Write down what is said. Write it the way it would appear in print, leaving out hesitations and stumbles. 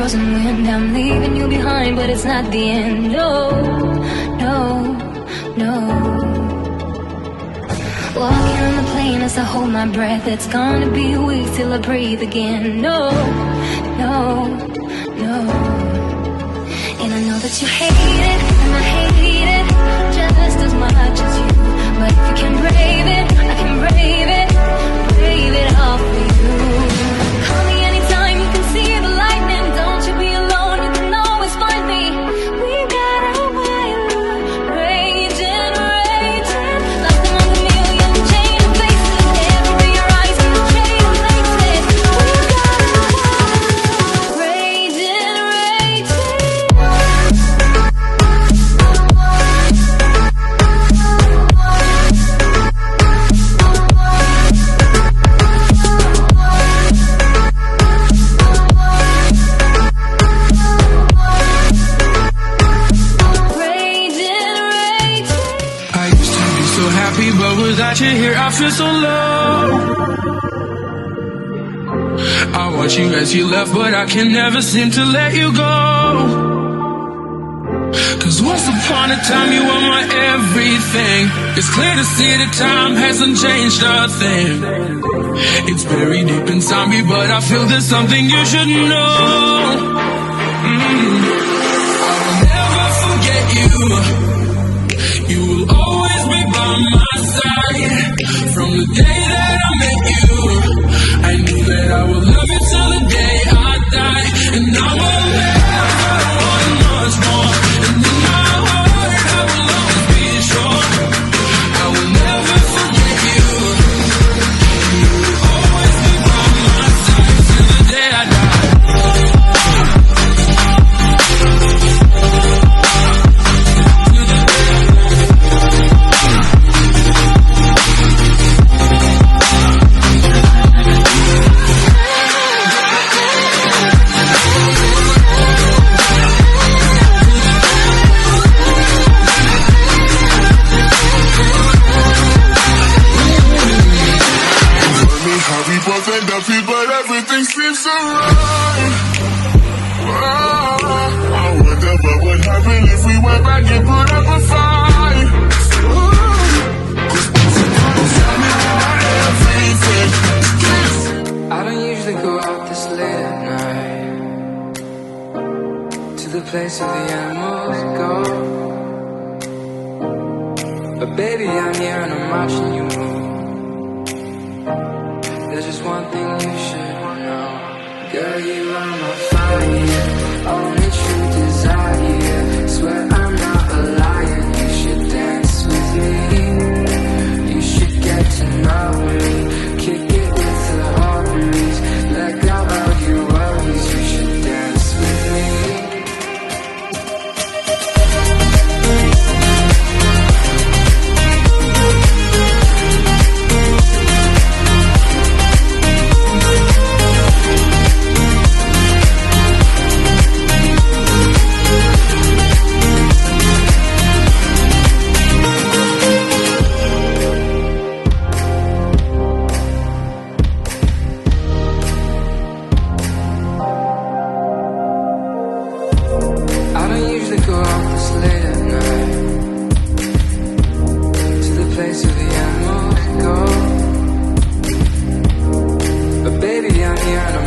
frozen wind. I'm leaving you behind, but it's not the end. No, no, no. Walking on the plane as I hold my breath. It's gonna be a week till I breathe again. No, no, no. And I know that you hate it, and I hate it just as much as you. But if you can brave it, I can brave it all for you. Call me anytime, you can see the lightning. Don't you be alone, you can always find me. We got a fire raging, raging, like among a million chain of faces. Every rise in the chain of places. We got a fire raging, raging. But without you here, I feel so low. I watch you as you left, but I can never seem to let you go. Cause once upon a time you were my everything. It's clear to see that time hasn't changed a thing. It's buried deep inside me, but I feel there's something you should know. I will never forget you. You will always be by my side. From the day that I met you, I knew that I would love you till the day I die. And I will never want much more. And in my heart I will always be sure I will never forget you. You will always be by my side till the day I die. But everything seems so right. I wonder what would happen if we went back and put up a fight. I don't usually go out this late at night, to the place where the animals go. But baby, I'm here and I'm watching you move. There's just one thing you should know. Girl, you are my fire, only true desire. Swear I'm not a liar, you should dance with me. You should get to know me, kick it with the harmonies. Let go of your worries, you should dance with me. Baby, I'm here and I'm